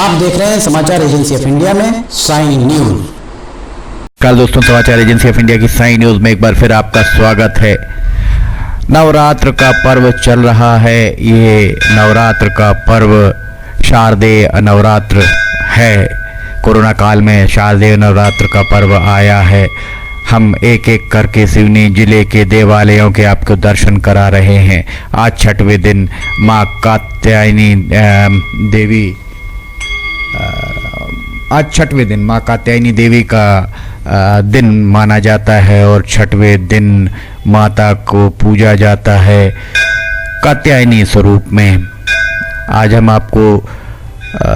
आप देख रहे हैं समाचार एजेंसी ऑफ इंडिया में साइन न्यूज। कल दोस्तों, समाचार एजेंसी ऑफ इंडिया की साइन न्यूज में एक बार फिर आपका स्वागत है। नवरात्र का पर्व चल रहा है। ये नवरात्र का पर्व शारदीय नवरात्र है। कोरोना काल में शारदीय नवरात्र का पर्व आया है। हम एक एक करके सिवनी जिले के देवालयों के आपको दर्शन करा रहे हैं। आज छठवें दिन माँ कात्यायनी देवी आज छठवें दिन माँ कात्यायनी देवी का दिन माना जाता है और छठवें दिन माता को पूजा जाता है कात्यायनी स्वरूप में। आज हम आपको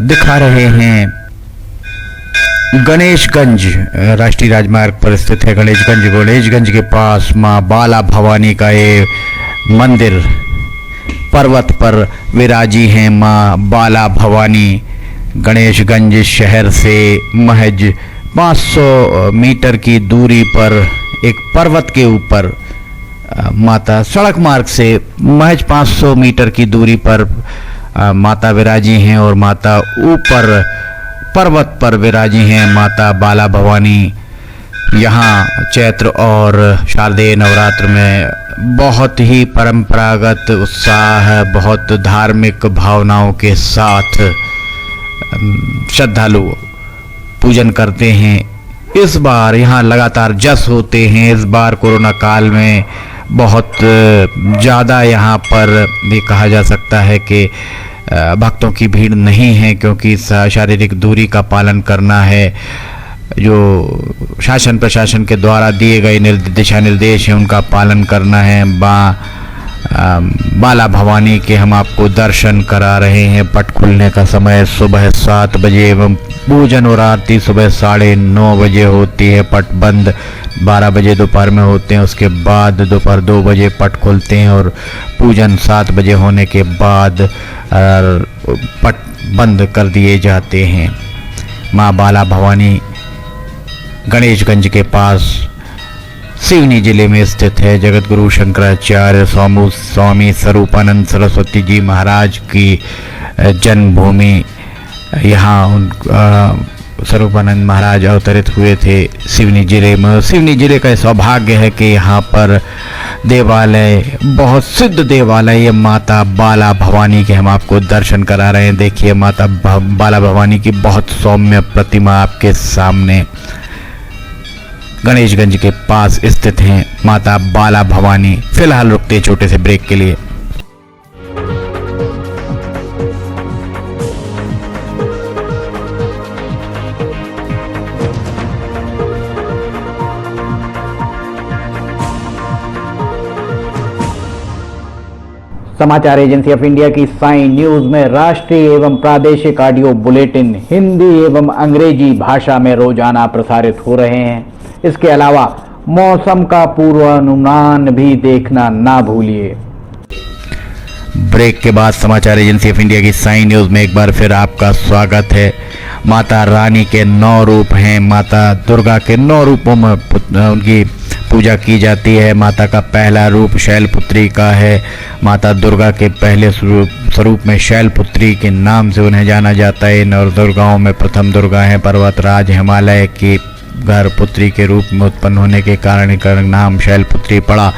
दिखा रहे हैं गणेशगंज राष्ट्रीय राजमार्ग पर स्थित है। गणेशगंज के पास माँ बाला भवानी का ये मंदिर पर्वत पर विराजी हैं। माँ बाला भवानी गणेशगंज शहर से महज 500 मीटर की दूरी पर एक पर्वत के ऊपर माता, सड़क मार्ग से महज 500 मीटर की दूरी पर माता विराजी हैं और माता ऊपर पर्वत पर विराजी हैं। माता बाला भवानी यहाँ चैत्र और शारदीय नवरात्र में बहुत ही परंपरागत उत्साह, बहुत धार्मिक भावनाओं के साथ श्रद्धालु पूजन करते हैं। इस बार यहाँ लगातार जश होते हैं। इस बार कोरोना काल में बहुत ज़्यादा यहाँ पर भी कहा जा सकता है कि भक्तों की भीड़ नहीं है, क्योंकि शारीरिक दूरी का पालन करना है। जो शासन प्रशासन के द्वारा दिए गए दिशा निर्देश हैं उनका पालन करना है। बाला भवानी के हम आपको दर्शन करा रहे हैं। पट खुलने का समय सुबह 7 बजे एवं पूजन और आरती सुबह 9:30 बजे होती है। पट बंद 12 बजे दोपहर में होते हैं। उसके बाद दोपहर 2 बजे पट खुलते हैं और पूजन 7 बजे होने के बाद पट बंद कर दिए जाते हैं। माँ बाला भवानी गणेशगंज के पास सिवनी जिले में स्थित है। जगत गुरु शंकराचार्य स्वामी स्वरूपानंद सरस्वती जी महाराज की जन्मभूमि। यहाँ स्वरूपानंद महाराज अवतरित हुए थे सिवनी जिले में। सिवनी जिले का सौभाग्य है कि यहाँ पर देवालय, बहुत सिद्ध देवालय माता बाला भवानी के हम आपको दर्शन करा रहे हैं। देखिए, माता बाला भवानी की बहुत सौम्य प्रतिमा आपके सामने गणेशगंज के पास स्थित हैं माता बाला भवानी। फिलहाल रुकते हैं छोटे से ब्रेक के लिए। समाचार एजेंसी ऑफ इंडिया की साइन न्यूज में राष्ट्रीय एवं प्रादेशिक ऑडियो बुलेटिन हिंदी एवं अंग्रेजी भाषा में रोजाना प्रसारित हो रहे हैं। इसके अलावा मौसम का पूर्वानुमान भी देखना ना भूलिए। ब्रेक के बाद समाचार एजेंसी ऑफ इंडिया की साइन न्यूज में एक बार फिर आपका स्वागत है। माता रानी के 9 रूप हैं। माता दुर्गा के 9 रूपों में उनकी पूजा की जाती है। माता का पहला रूप शैलपुत्री का है। माता दुर्गा के पहले स्वरूप में शैलपुत्री के नाम से उन्हें जाना जाता है। नव दुर्गाओं में प्रथम दुर्गा है पर्वतराज हिमालय की घर पुत्री के रूप में उत्पन्न होने के कारण इनका नाम शैलपुत्री पड़ा।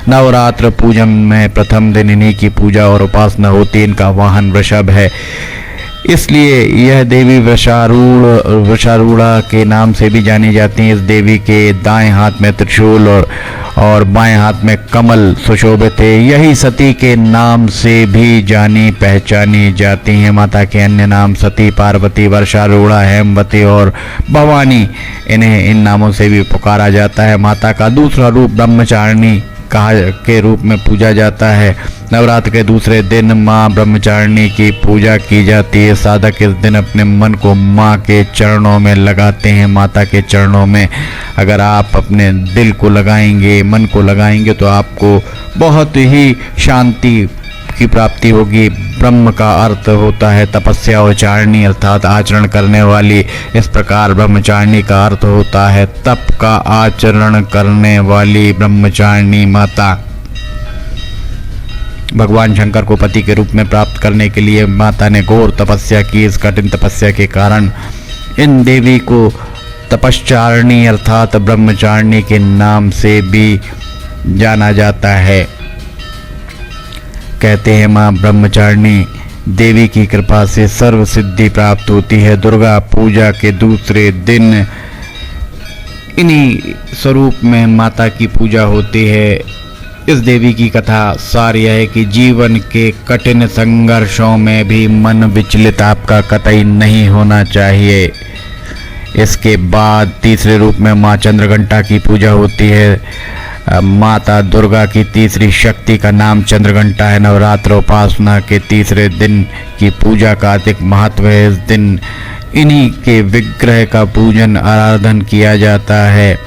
नवरात्र पूजन में प्रथम दिन इन्हीं की पूजा और उपासना होती है। इनका वाहन वृषभ है, इसलिए यह देवी वृषारूढ़ा के नाम से भी जानी जाती हैं। इस देवी के दाएं हाथ में त्रिशूल और बाएं हाथ में कमल सुशोभित है। यही सती के नाम से भी जानी पहचानी जाती हैं। माता के अन्य नाम सती, पार्वती, वर्षारूढ़ा, हेमवती और भवानी, इन्हें इन नामों से भी पुकारा जाता है। माता का दूसरा रूप ब्रह्मचारिणी के रूप में पूजा जाता है। नवरात्र के दूसरे दिन माँ ब्रह्मचारिणी की पूजा की जाती है। साधक इस दिन अपने मन को माँ के चरणों में लगाते हैं। माता के चरणों में अगर आप अपने दिल को लगाएंगे, मन को लगाएंगे, तो आपको बहुत ही शांति की प्राप्ति होगी। ब्रह्म का अर्थ होता है तपस्या और चारणी अर्थात आचरण करने वाली। इस प्रकार ब्रह्मचारिणी का अर्थ होता है तप का आचरण करने वाली ब्रह्मचारिणी माता। भगवान शंकर को पति के रूप में प्राप्त करने के लिए माता ने घोर तपस्या की। इस कठिन तपस्या के कारण इन देवी को तपश्चारिणी अर्थात ब्रह्मचारिणी के नाम से भी जाना जाता है। कहते हैं माँ ब्रह्मचारिणी देवी की कृपा से सर्व सिद्धि प्राप्त होती है। दुर्गा पूजा के दूसरे दिन इन्हीं स्वरूप में माता की पूजा होती है। इस देवी की कथा सार यह है कि जीवन के कठिन संघर्षों में भी मन विचलित आपका कतई नहीं होना चाहिए। इसके बाद तीसरे रूप में माँ चंद्रघंटा की पूजा होती है। माता दुर्गा की तीसरी शक्ति का नाम चंद्रघंटा है। नवरात्र उपासना के तीसरे दिन की पूजा का अधिक महत्व है। इस दिन इन्हीं के विग्रह का पूजन आराधन किया जाता है।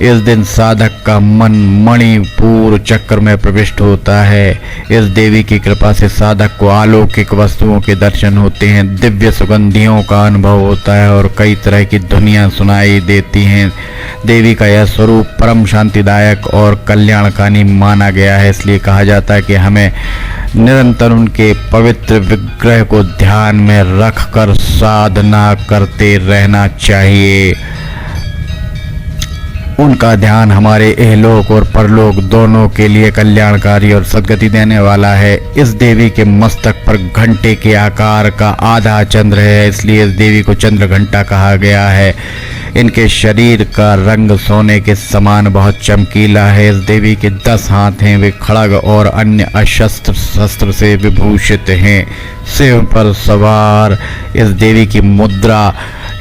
इस दिन साधक का मन मणिपुर चक्र में प्रविष्ट होता है। इस देवी की कृपा से साधक को अलौकिक वस्तुओं के दर्शन होते हैं, दिव्य सुगंधियों का अनुभव होता है और कई तरह की ध्वनियाँ सुनाई देती हैं। देवी का यह स्वरूप परम शांतिदायक और कल्याणकारी माना गया है। इसलिए कहा जाता है कि हमें निरंतर उनके पवित्र विग्रह को ध्यान में रखकर साधना करते रहना चाहिए। उनका ध्यान हमारे इहलोक और परलोक दोनों के लिए कल्याणकारी और सद्गति देने वाला है। इस देवी के मस्तक पर घंटे के आकार का आधा चंद्र है, इसलिए इस देवी को चंद्र घंटा कहा गया है। इनके शरीर का रंग सोने के समान बहुत चमकीला है। इस देवी के 10 हाथ हैं, वे खड्ग और अन्य अशस्त्र शस्त्र से विभूषित हैं। सिंह पर सवार इस देवी की मुद्रा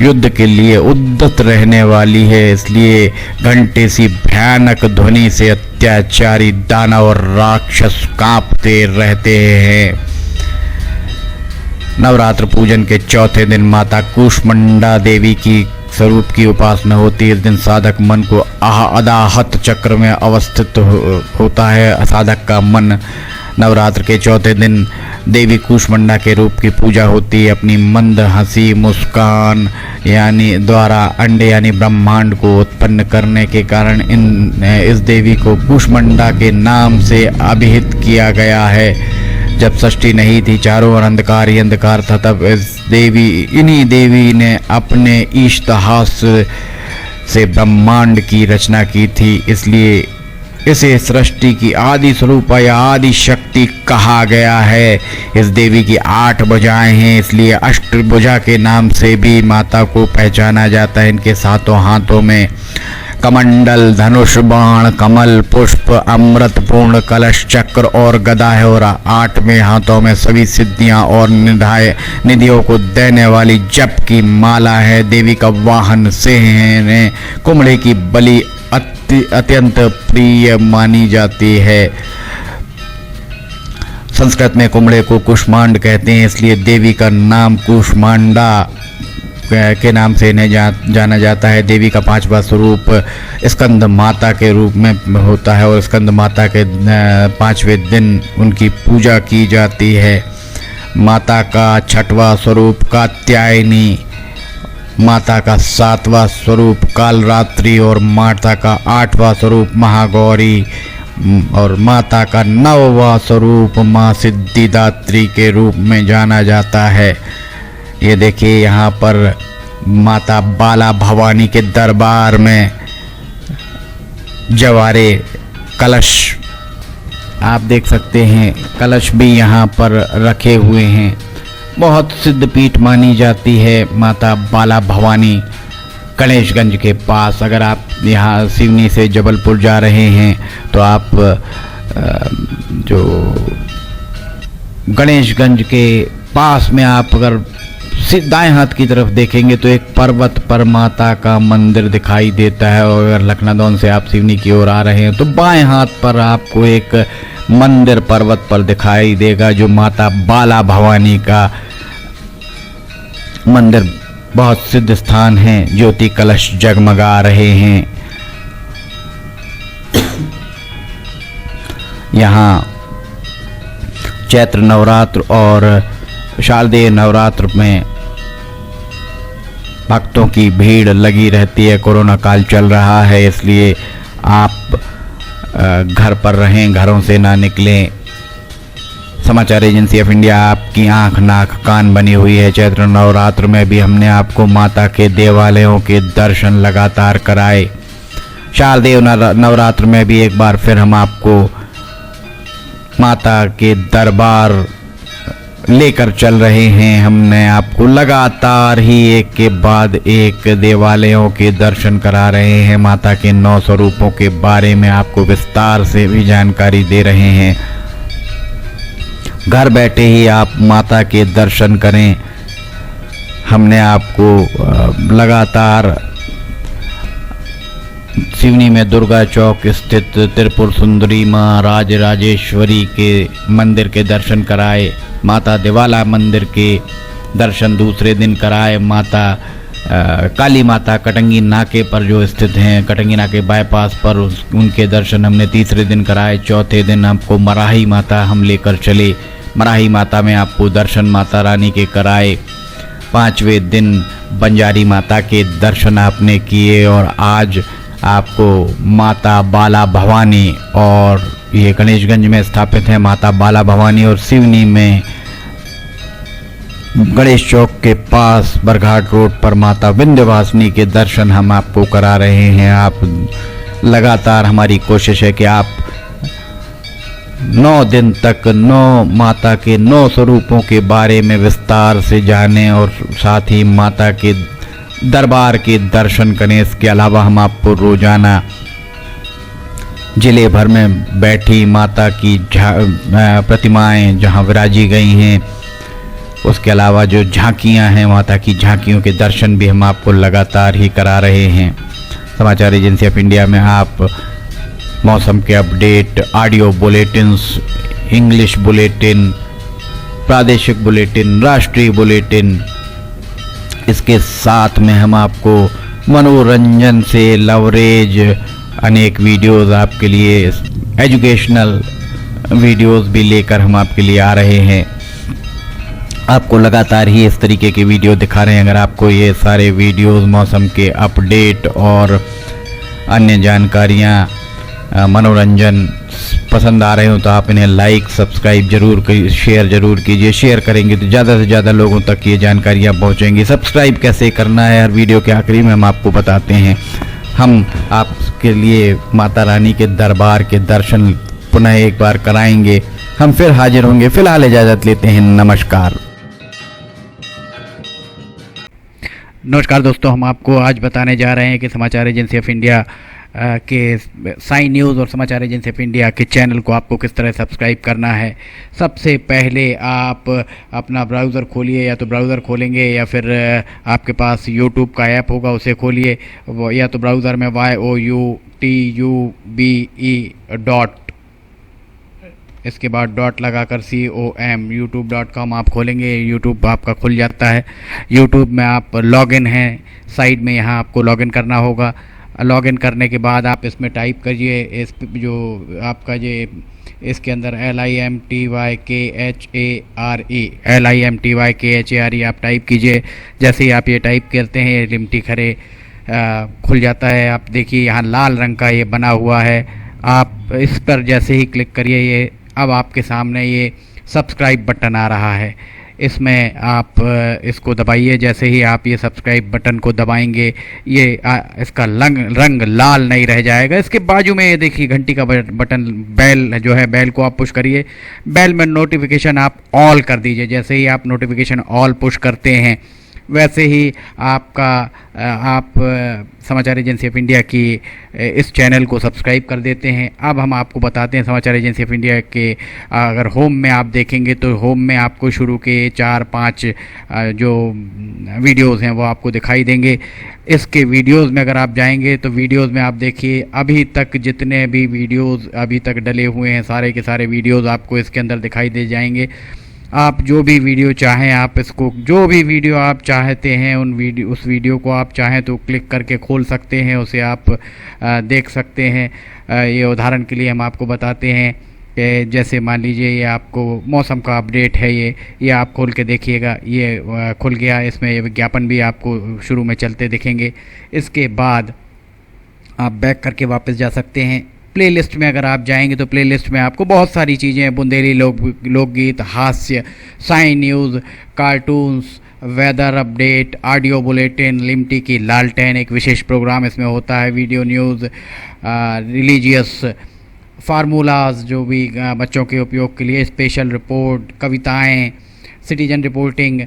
युद्ध के लिए उद्यत रहने वाली है, इसलिए घंटे सी भयानक ध्वनि से अत्याचारी दानव और राक्षस कांपते रहते हैं। नवरात्र पूजन के चौथे दिन माता कूष्मांडा देवी की स्वरूप की उपासना होती है। इस दिन साधक मन को अदाहत चक्र में अवस्थित होता है। साधक का मन नवरात्र के चौथे दिन देवी कूष्मांडा के रूप की पूजा होती है। अपनी मंद हंसी मुस्कान यानी द्वारा अंडे यानी ब्रह्मांड को उत्पन्न करने के कारण इस देवी को कूष्मांडा के नाम से अभिहित किया गया है। जब सृष्टि नहीं थी, चारों ओर अंधकार ही अंधकार था, तब इन्हीं देवी ने अपने इष्टहास से ब्रह्मांड की रचना की थी। इसलिए इसे सृष्टि की आदि स्वरूप या आदि शक्ति कहा गया है। इस देवी की 8 भुजाएं हैं, इसलिए अष्टभुजा के नाम से भी माता को पहचाना जाता है। इनके 7 हाथों में कमंडल, धनुष, बाण, कमल, पुष्प, अमृत पूर्ण कलश, चक्र और गदा है और 8वें हाथों में सभी सिद्धियां और निधियों को देने वाली जप की माला है। देवी का वाहन सिंह है। कुम्हड़े की बलि अत्यंत प्रिय मानी जाती है। संस्कृत में कुम्हड़े को कुष्मांड कहते हैं, इसलिए देवी का नाम कुष्मांडा के नाम से इन्हें जाना जाता है। देवी का 5वां स्वरूप स्कंद माता के रूप में होता है और स्कंद माता के 5वें दिन उनकी पूजा की जाती है। माता का 6वां स्वरूप कात्यायनी, माता का 7वां स्वरूप कालरात्रि और माता का 8वां स्वरूप महागौरी और माता का 9वां स्वरूप माँ सिद्धिदात्री के रूप में जाना जाता है। ये देखिए यहाँ पर माता बाला भवानी के दरबार में जवारे कलश आप देख सकते हैं, कलश भी यहाँ पर रखे हुए हैं। बहुत सिद्ध पीठ मानी जाती है माता बाला भवानी गणेशगंज के पास। अगर आप यहाँ सिवनी से जबलपुर जा रहे हैं तो आप जो गणेशगंज के पास में आप अगर दाएं हाथ की तरफ देखेंगे तो एक पर्वत पर माता का मंदिर दिखाई देता है। और अगर लखनऊ से आप सिवनी की ओर आ रहे हैं तो बाएं हाथ पर आपको एक मंदिर पर्वत पर दिखाई देगा जो माता बाला भवानी का मंदिर बहुत सिद्ध स्थान है। ज्योति कलश जगमगा रहे हैं। यहाँ चैत्र नवरात्र और शारदीय नवरात्र में भक्तों की भीड़ लगी रहती है। कोरोना काल चल रहा है, इसलिए आप घर पर रहें, घरों से ना निकलें। समाचार एजेंसी ऑफ इंडिया आपकी आंख नाक कान बनी हुई है। चैत्र नवरात्र में भी हमने आपको माता के देवालयों के दर्शन लगातार कराए। शारदीय नवरात्र में भी एक बार फिर हम आपको माता के दरबार लेकर चल रहे हैं। हमने आपको लगातार ही एक के बाद एक देवालयों के दर्शन करा रहे हैं। माता के 9 स्वरूपों के बारे में आपको विस्तार से भी जानकारी दे रहे हैं। घर बैठे ही आप माता के दर्शन करें। हमने आपको लगातार सिवनी में दुर्गा चौक स्थित त्रिपुर सुंदरी माँ राजराजेश्वरी के मंदिर के दर्शन कराए। माता दिवाला मंदिर के दर्शन दूसरे दिन कराए। माता काली माता कटंगी नाके पर जो स्थित हैं, कटंगी नाके बाईपास पर, उनके दर्शन हमने तीसरे दिन कराए। चौथे दिन आपको मराही माता हम लेकर चले। मराही माता में आपको दर्शन माता रानी के कराए। 5वें दिन बंजारी माता के दर्शन आपने किए। और आज आपको माता बाला भवानी, और ये गणेशगंज में स्थापित है माता बाला भवानी, और सिवनी में गणेश चौक के पास बरघाट रोड पर माता विंध्यवासिनी के दर्शन हम आपको करा रहे हैं। आप लगातार, हमारी कोशिश है कि आप 9 दिन तक 9 माता के 9 स्वरूपों के बारे में विस्तार से जानें और साथ ही माता के दरबार के दर्शन करें। इसके अलावा हम आपको रोजाना जिले भर में बैठी माता की प्रतिमाएं जहां विराजी गई हैं, उसके अलावा जो झांकियां हैं, माता की झांकियों के दर्शन भी हम आपको लगातार ही करा रहे हैं। समाचार एजेंसी ऑफ इंडिया में आप मौसम के update, audio bulletins, English bulletin, प्रादेशिक बुलेटिन, राष्ट्रीय बुलेटिन, इसके साथ में हम आपको मनोरंजन से लवरेज अनेक वीडियोस आपके लिए, एजुकेशनल वीडियोस भी लेकर हम आपके लिए आ रहे हैं। आपको लगातार ही इस तरीके के वीडियो दिखा रहे हैं। अगर आपको ये सारे वीडियोस, मौसम के अपडेट और अन्य जानकारियाँ, मनोरंजन पसंद आ रहे हो तो आप इन्हें लाइक, सब्सक्राइब जरूर कीजिए, शेयर जरूर कीजिए। शेयर करेंगे तो ज़्यादा से ज़्यादा लोगों तक ये जानकारियाँ पहुँचेंगी। सब्सक्राइब कैसे करना है हर वीडियो के आखिरी में हम आपको बताते हैं। हम आपके लिए माता रानी के दरबार के दर्शन पुनः एक बार कराएंगे। हम फिर हाजिर होंगे। फिलहाल इजाज़त लेते हैं। नमस्कार। नमस्कार दोस्तों, हम आपको आज बताने जा रहे हैं कि समाचार एजेंसी ऑफ इंडिया के साइन न्यूज़ और समाचार एजेंसी ऑफ इंडिया के चैनल को आपको किस तरह सब्सक्राइब करना है। सबसे पहले आप अपना ब्राउज़र खोलिए, या तो ब्राउज़र खोलेंगे या फिर आपके पास यूट्यूब का ऐप होगा उसे खोलिए, या तो ब्राउज़र में youtube इसके बाद डॉट लगाकर com youtube.com आप खोलेंगे। यूट्यूब आपका खुल जाता है। यूट्यूब में आप लॉगिन हैं, साइड में यहाँ आपको लॉगिन करना होगा। लॉगिन करने के बाद आप इसमें टाइप करिए, इस जो आपका ये इसके अंदर LIMTYKHARE आप टाइप कीजिए। जैसे ही आप ये टाइप करते हैं, लिमटी खरे खुल जाता है। आप देखिए यहाँ लाल रंग का ये बना हुआ है। आप इस पर जैसे ही क्लिक करिए, ये अब आपके सामने ये सब्सक्राइब बटन आ रहा है। इसमें आप इसको दबाइए। जैसे ही आप ये सब्सक्राइब बटन को दबाएंगे, ये इसका रंग लाल नहीं रह जाएगा। इसके बाजू में ये देखिए घंटी का बटन, बेल जो है, बेल को आप पुश करिए। बेल में नोटिफिकेशन आप ऑल कर दीजिए। जैसे ही आप नोटिफिकेशन ऑल पुश करते हैं, वैसे ही आप समाचार एजेंसी ऑफ इंडिया की इस चैनल को सब्सक्राइब कर देते हैं। अब हम आपको बताते हैं समाचार एजेंसी ऑफ इंडिया के, अगर होम में आप देखेंगे तो होम में आपको शुरू के 4-5 जो वीडियोस हैं वो आपको दिखाई देंगे। इसके वीडियोस में अगर आप जाएंगे तो वीडियोस में आप देखिए अभी तक जितने भी वीडियोस अभी तक डले हुए हैं, सारे के सारे वीडियोस आपको इसके अंदर दिखाई दे जाएंगे। आप जो भी वीडियो चाहें, आप इसको जो भी वीडियो आप चाहते हैं उस वीडियो को आप चाहें तो क्लिक करके खोल सकते हैं, उसे आप देख सकते हैं। ये उदाहरण के लिए हम आपको बताते हैं कि जैसे मान लीजिए ये आपको मौसम का अपडेट है, ये आप खोल के देखिएगा, ये खुल गया। इसमें ये विज्ञापन भी आपको शुरू में चलते दिखेंगे। इसके बाद आप बैक करके वापस जा सकते हैं। प्लेलिस्ट में अगर आप जाएंगे तो प्लेलिस्ट में आपको बहुत सारी चीज़ें हैं, बुंदेली लोकगीत, हास्य, sign news, cartoons, weather update, audio bulletin, Limti की लालटेन एक विशेष प्रोग्राम इसमें होता है, वीडियो न्यूज़, रिलीजियस फार्मूलाज जो भी बच्चों के उपयोग के लिए, स्पेशल रिपोर्ट, कविताएं, citizen reporting,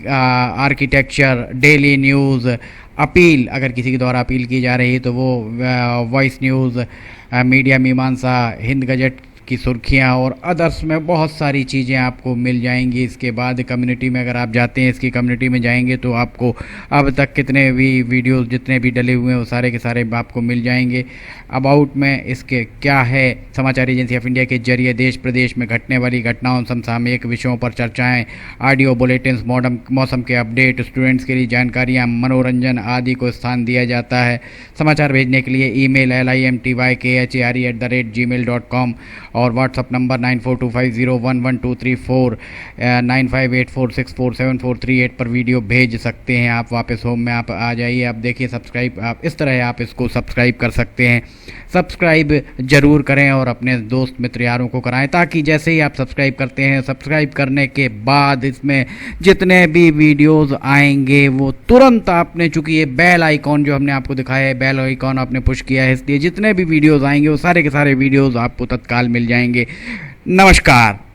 architecture, daily news, appeal अगर किसी के द्वारा अपील की जा रही है तो वो, वॉइस न्यूज़, मीडिया मीमांसा, हिंद गजट की सुर्खियां और अदर्स में बहुत सारी चीज़ें आपको मिल जाएंगी। इसके बाद कम्युनिटी में अगर आप जाते हैं, इसकी कम्युनिटी में जाएंगे तो आपको अब तक कितने भी वीडियोस जितने भी डले हुए हैं वो सारे के सारे आपको मिल जाएंगे। अबाउट में इसके क्या है, समाचार एजेंसी ऑफ इंडिया के जरिए देश प्रदेश में घटने वाली घटनाओं, समसामयिक विषयों पर चर्चाएं, ऑडियो बुलेटिन्स, मौसम के अपडेट, स्टूडेंट्स के लिए जानकारियाँ, मनोरंजन आदि को स्थान दिया जाता है। समाचार भेजने के लिए ईमेल limtykhare@gmail.com और व्हाट्सअप नंबर 9425011234 9584647438 पर वीडियो भेज सकते हैं। आप वापस होम में आप आ जाइए, आप देखिए सब्सक्राइब, आप इस तरह आप इसको सब्सक्राइब कर सकते हैं। सब्सक्राइब ज़रूर करें और अपने दोस्त मित्र यारों को कराएं, ताकि जैसे ही आप सब्सक्राइब करते हैं, सब्सक्राइब करने के बाद इसमें जितने भी वीडियोस आएंगे वो तुरंत आपने, चूँकि ये बेल आइकॉन जो हमने आपको दिखाया है, बेल आइकॉन आपने पुश किया है, इसलिए जितने भी वीडियोस आएंगे वो सारे के सारे वीडियोस आपको तत्काल मिल जाएंगे। नमस्कार।